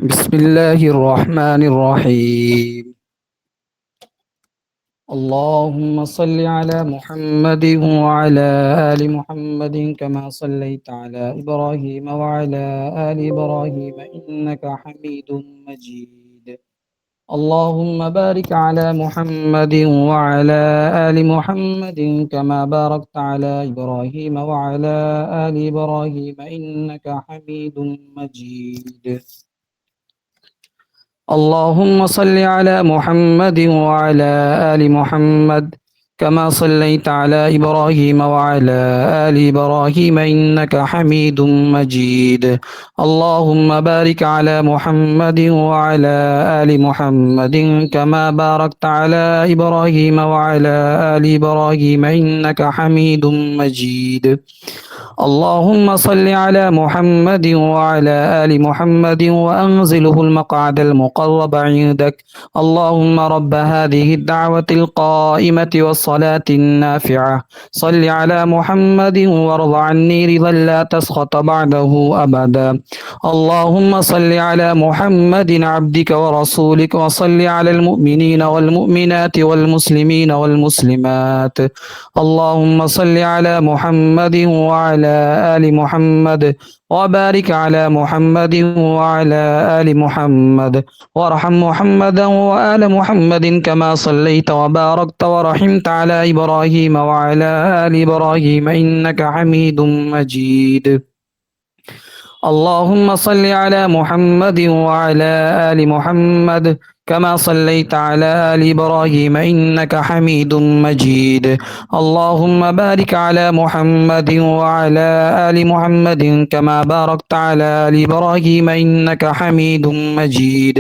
بسم الله الرحمن الرحيم. اللهم صل على محمد وعلى آل محمد كما صليت على إبراهيم وعلى آل إبراهيم إنك حميد مجيد. اللهم بارك على محمد وعلى آل محمد كما باركت على إبراهيم وعلى آل إبراهيم إنك حميد مجيد. اللهم صل على محمد وعلى آل محمد كما صليت على إبراهيم وعلى آل إبراهيم إنك حميد مجيد. اللهم بارك على محمد وعلى آل محمد كما باركت على إبراهيم وعلى آل إبراهيم إنك حميد مجيد. اللهم صل على محمد وعلى آل محمد وأنزله المقعد المقرب عندك. اللهم رب هذه الدعوة القائمة والصلاة النافعة صل على محمد وارض عني رضا لا تسخط بعده أبدا. اللهم صل على محمد عبدك ورسولك وصل على المؤمنين والمؤمنات والمسلمين والمسلمات. اللهم صل على محمد وعلى آل محمد وبارك على محمد وعلى آل محمد وارحم محمدا وآل محمد كما صليت وباركت ورحمت على إبراهيم وعلى آل إبراهيم إنك حميد مجيد. اللهم صل على محمد وعلى آل محمد كما صليت على آل إبراهيم إنك حميد مجيد. اللهم بارك على محمد وعلى آل محمد كما باركت على آل إبراهيم إنك حميد مجيد.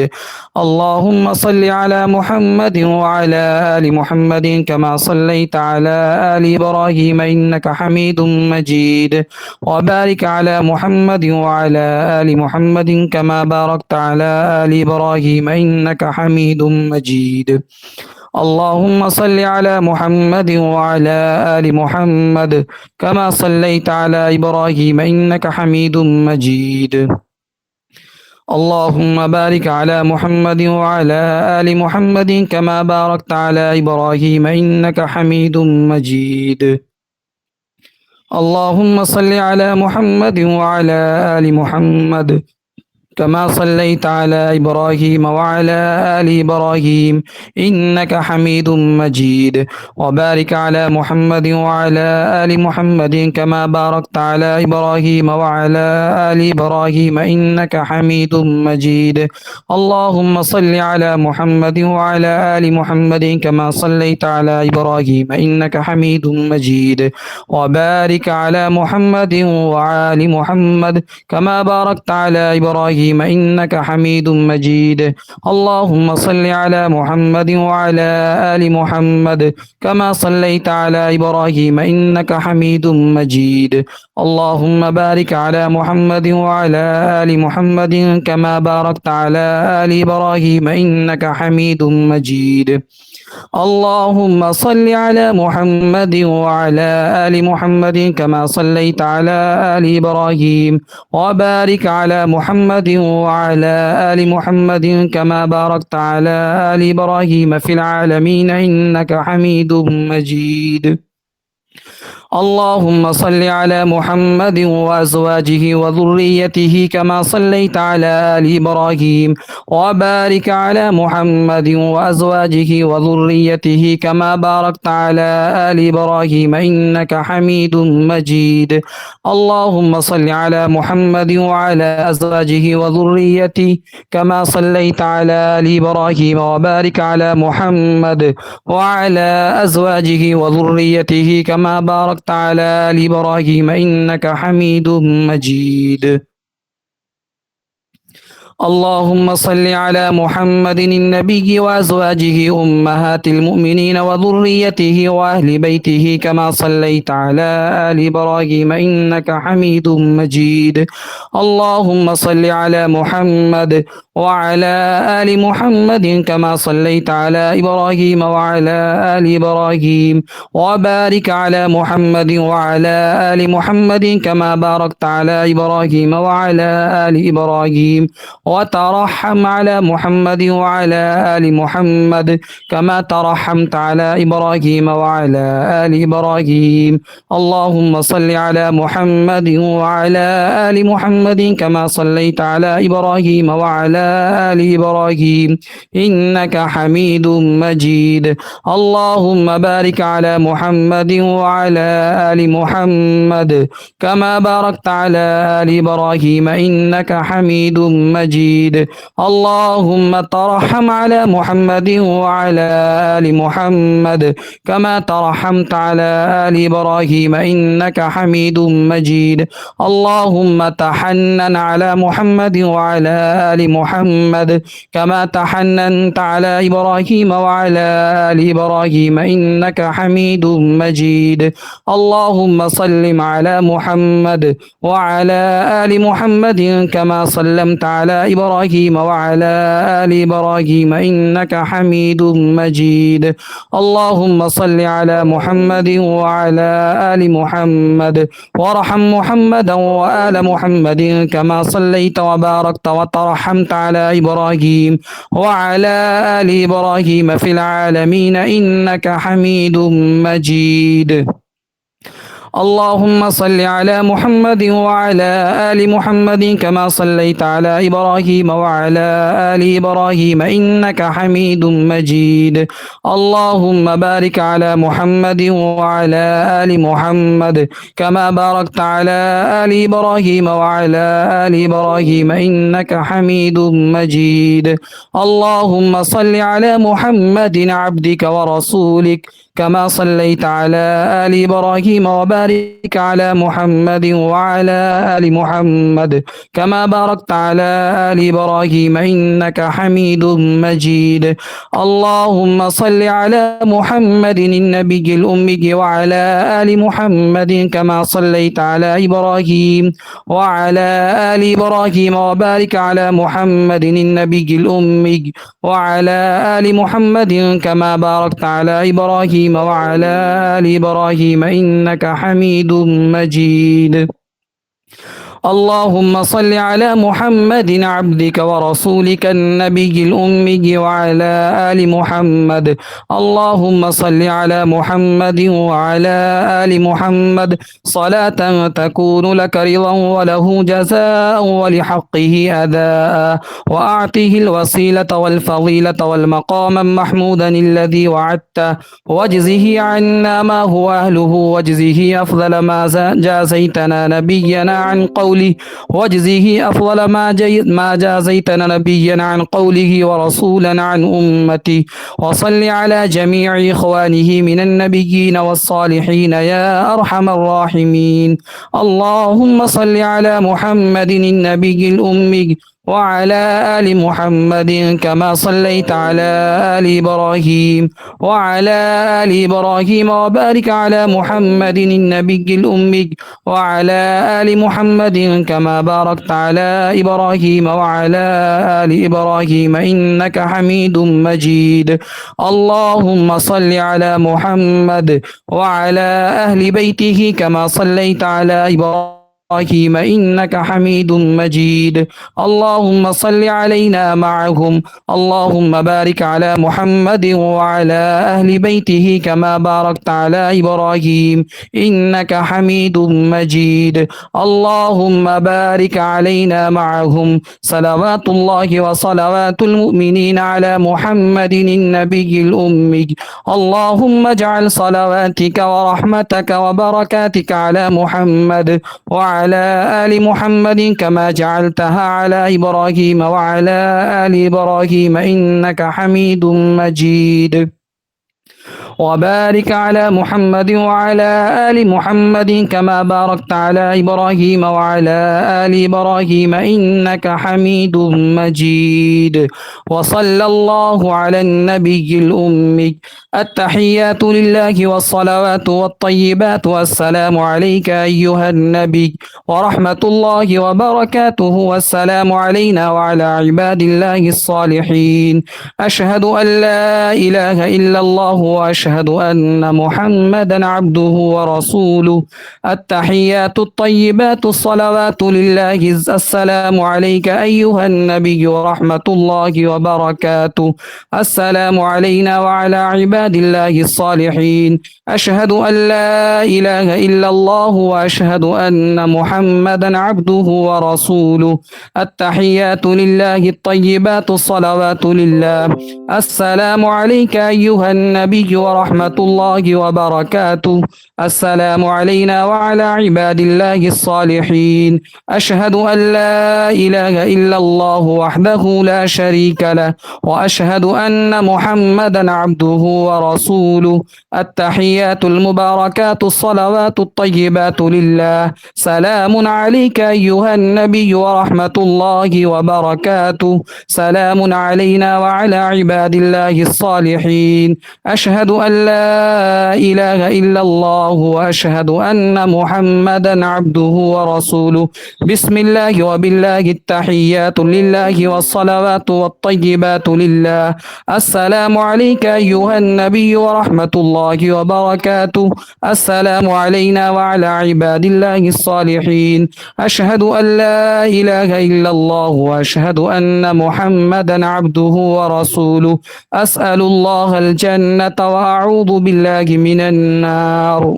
اللهم صل على محمد وعلى آل محمد كما صليت على آل إبراهيم إنك حميد مجيد. وبارك على محمد وعلى آل محمد كما باركت على آل إبراهيم إنك حميد مجيد. اللهم صل على محمد وعلى آل محمد كما صليت على إبراهيم إنك حميد مجيد. اللهم بارك على محمد وعلى آل محمد كما باركت على إبراهيم إنك حميد مجيد. اللهم صل على محمد وعلى آل محمد كما صليت على إبراهيم وعلى آل إبراهيم إنك حميد مجيد. وبارك على محمد وعلى آل محمد كما باركت على إبراهيم وعلى آل إبراهيم إنك حميد مجيد. اللهم صل على محمد وعلى آل محمد كما صليت على إبراهيم إنك حميد مجيد. وبارك على محمد وعلى آل محمد كما باركت على إبراهيم إنك حميد مجيد. اللهم صل على محمد وعلى آل محمد كما صليت على إبراهيم إنك حميد مجيد. اللهم بارك على محمد وعلى آل محمد كما باركت على آل إبراهيم إنك حميد مجيد. اللهم صل على محمد وعلى آل محمد كما صليت على آل إبراهيم وبارك على محمد وعلى آل محمد كما باركت على آل إبراهيم في العالمين إنك حميد مجيد. اللهم صل على محمد وأزواجه وذريته كما صليت على آل إبراهيم وبارك على محمد وأزواجه وذريته كما باركت على آل إبراهيم إنك حميد مجيد. اللهم صل على محمد وعلى أزواجه وذريته كما صليت على آل إبراهيم وبارك على محمد وعلى أزواجه وذريته كما باركت على آل إبراهيم إنك حميد مجيد. اللهم صل على محمد النبي وأزواجه أمهات المؤمنين وذريته وأهل بيته كما صليت على آل إبراهيم إنك حميد مجيد. اللهم صل على محمد وعلى آل محمد كما صليت على إبراهيم وعلى آل إبراهيم وبارك على محمد وعلى آل محمد كما باركت على إبراهيم وعلى آل إبراهيم وترحم على محمد وعلى آل محمد كما ترحمت على إبراهيم وعلى آل إبراهيم اللهم صل على محمد وعلى آل محمد كما صليت على إبراهيم وعلى آل إبراهيم إنك حميد مجيد اللهم بارك على محمد وعلى آل محمد كما باركت على آل إبراهيم إنك حميد مجيد اللهم ترحم على محمد وعلى آل محمد كما ترحمت على آل إبراهيم إنك حميد مجيد اللهم تحنن على محمد وعلى آل محمد كما تحننت على إبراهيم وعلى آل إبراهيم إنك حميد مجيد اللهم صل على محمد وعلى آل محمد كما سلمت على إبراهيم وعلى آل إبراهيم إنك حميد مجيد اللهم صل على محمد وعلى آل محمد وارحم محمدا وآل محمد كما صليت وباركت وترحمت على إبراهيم وعلى آل إبراهيم في العالمين إنك حميد مجيد اللهم صل على محمد وعلى آل محمد كما صليت على إبراهيم وعلى آل إبراهيم إنك حميد مجيد اللهم بارك على محمد وعلى آل محمد كما باركت على آل إبراهيم وعلى آل إبراهيم إنك حميد مجيد اللهم صل على محمد عبدك ورسولك كما صليت على آل إبراهيم وبارك على محمد وعلى آل محمد كما باركت على آل إبراهيم إنك حميد مجيد اللهم صل على محمد النبي الأمي وعلى آل محمد كما صليت على إبراهيم وعلى آل إبراهيم وبارك على محمد النبي الأمي وعلى آل محمد كما باركت على إبراهيم وعلى آل إبراهيم إنك حميد مجيد اللهم صل على محمد عبدك ورسولك النبي الأمي وعلى آل محمد اللهم صل على محمد وعلى آل محمد صلاة تكون لك رضا وله جزاء ولحقه أداء وأعطه الوسيلة والفضيلة والمقام محمودا الذي وعدته واجزه عنا ما هو أهله واجزه أفضل ما جازيتنا نبينا عن قوله واجزه أفضل ما جازيتنا نبيا عن قوله ورسولا عن أمتي وصل على جميع إخوانه من النبيين والصالحين يا أرحم الراحمين اللهم صل على محمد النبي الأمي وعلى آل محمد كما صليت على آل إبراهيم وعلى آل إبراهيم وبارك على محمد النبي الأمي وعلى آل محمد كما باركت على إبراهيم وعلى آل إبراهيم إنك حميد مجيد اللهم صل على محمد وعلى أهل بيته كما صليت على إبراهيم إنك حميد مجيد اللهم صل علينا معهم اللهم بارك على محمد وعلى أهل بيته كما باركت على إبراهيم إنك حميد مجيد اللهم بارك علينا معهم صلوات الله وصلوات المؤمنين على محمد النبي الأمي اللهم اجعل صلواتك ورحمتك وبركاتك على محمد وعلى آل محمد كما جعلتها على إبراهيم وعلى آل إبراهيم إنك حميد مجيد وبارك على محمد وعلى آل محمد كما باركت على إبراهيم وعلى آل إبراهيم إنك حميد مجيد. وصلى الله على النبي الأمي. التحيات لله والصلوات والطيبات والسلام عليك أيها النبي ورحمة الله وبركاته، والسلام علينا وعلى عباد الله الصالحين. أشهد أن لا إله إلا الله وأشهد أن محمدا عبده ورسوله. التحيات الطيبات الصلوات لله. السلام عليك أيها النبي ورحمة الله وبركاته. السلام علينا وعلى عباد الله الصالحين. أشهد أن لا إله إلا الله وأشهد أن محمدا عبده ورسوله. التحيات لله الطيبات الصلوات لله. السلام عليك أيها النبي ورحمة الله وبركاته. السلام علينا وعلى عباد الله الصالحين. أشهد أن لا إله إلا الله وحده لا شريك له، وأشهد أن محمدا عبده ورسوله. التحيات المباركات الصلوات الطيبات لله. سلام عليك أيها النبي ورحمة الله وبركاته. سلام علينا وعلى عباد الله الصالحين. أشهد أن لا إله إلا الله وأشهد أن محمدا عبده ورسوله. بسم الله وبالله التحيات لله والصلوات والطيبات لله. السلام عليك أيها النبي ورحمة الله وبركاته. السلام علينا وعلى عباد الله الصالحين. أشهد أن لا إله إلا الله وأشهد أن محمدا عبده ورسوله. أسأل الله الجنة وأعوذ بالله من النار.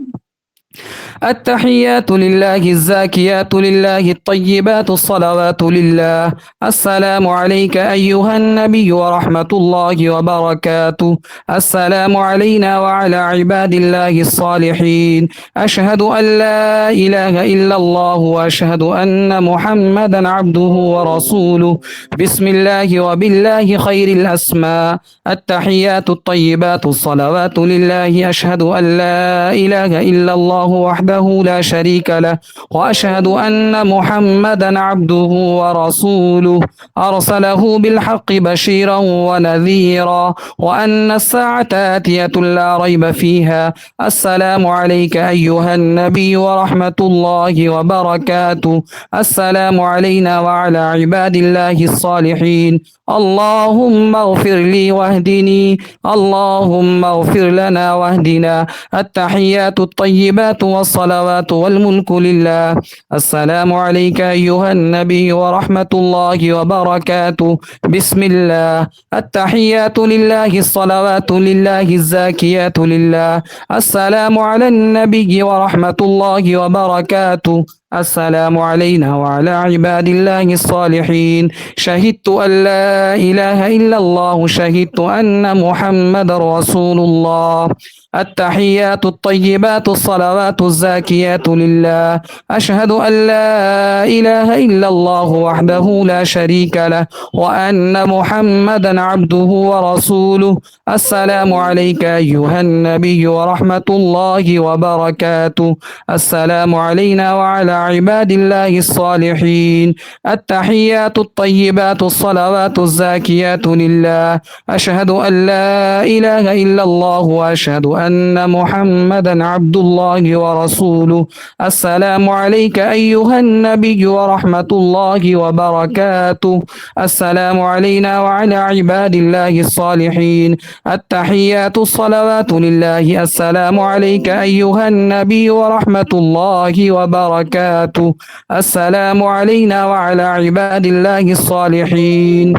التحيات لله الزاكيات لله الطيبات الصلوات لله. السلام عليك أيها النبي ورحمة الله وبركاته. السلام علينا وعلى عباد الله الصالحين. أشهد أن لا إله إلا الله وأشهد أن محمدا عبده ورسوله. بسم الله وبالله خير الأسماء. التحيات الطيبات الصلوات لله. أشهد أن لا إله إلا الله وحده لا شريك له، وأشهد أن محمدا عبده ورسوله. أرسله بالحق بشيرا ونذيرا، وأن الساعة آتية لا ريب فيها. السلام عليك أيها النبي ورحمة الله وبركاته. السلام علينا وعلى عباد الله الصالحين. اللهم اغفر لي واهدني، اللهم اغفر لنا واهدنا. التحيات الطيبات والصلوات والملك لله. السلام عليك أيها النبي ورحمة الله وبركاته. بسم الله. التحيات لله الصلوات لله الزاكيات لله. السلام على النبي ورحمة الله وبركاته. السلام علينا وعلى عباد الله الصالحين. شهدت أن لا إله إلا الله، شهدت أن محمد رسول الله. التحيات الطيبات الصلوات الزاكيات لله. أشهد أن لا إله إلا الله وحده لا شريك له، وأن محمدا عبده ورسوله. السلام عليك أيها النبي ورحمة الله وبركاته. السلام علينا وعلى عباد الله الصالحين. التحيات الطيبات الصلوات الزاكيات لله. أشهد أن لا إله إلا الله وأشهد أن محمدا عبد الله ورسوله. السلام عليك أيها النبي ورحمة الله وبركاته. السلام علينا وعلى عباد الله الصالحين. التحيات الصلوات لله. السلام عليك أيها النبي ورحمة الله وبركاته. السلام علينا وعلى عباد الله الصالحين.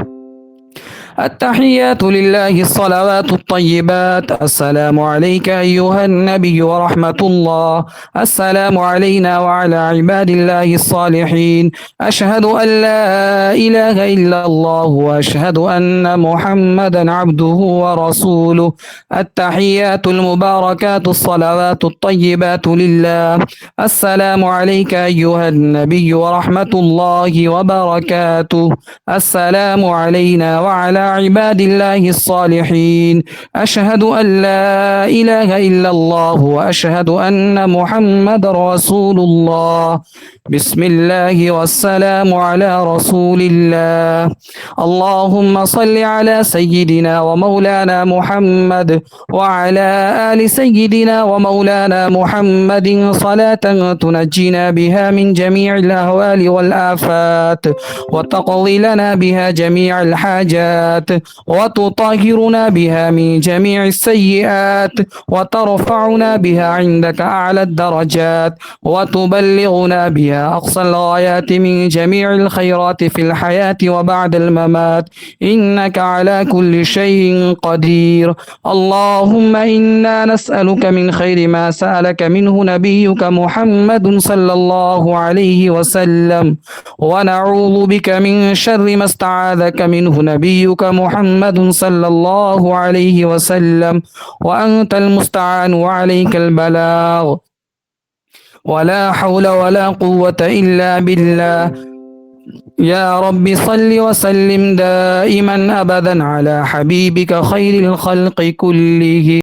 التحيات لله الصلوات الطيبات. السلام عليك أيها النبي ورحمة الله. السلام علينا وعلى عباد الله الصالحين. أشهد أن لا إله إلا الله وأشهد أن محمدا عبده ورسوله. التحيات المباركات الصلوات الطيبات لله. السلام عليك أيها النبي ورحمة الله وبركاته. السلام علينا وعلى عباد الله الصالحين. أشهد أن لا إله إلا الله وأشهد أن محمد رسول الله. بسم الله والسلام على رسول الله. اللهم صل على سيدنا ومولانا محمد وعلى آل سيدنا ومولانا محمد صلاة تنجينا بها من جميع الأهوال والآفات وتقضي لنا بها جميع الحاجات وتطهرنا بها من جميع السيئات وترفعنا بها عندك أعلى الدرجات وتبلغنا بها أقصى الغايات من جميع الخيرات في الحياة وبعد الممات، إنك على كل شيء قدير. اللهم إنا نسألك من خير ما سألك منه نبيك محمد صلى الله عليه وسلم، ونعوذ بك من شر ما استعاذك منه نبيك محمد صلى الله عليه وسلم، وأنت المستعان وعليك البلاغ، ولا حول ولا قوة إلا بالله. يا رب صل وسلم دائما أبدا على حبيبك خير الخلق كلهم.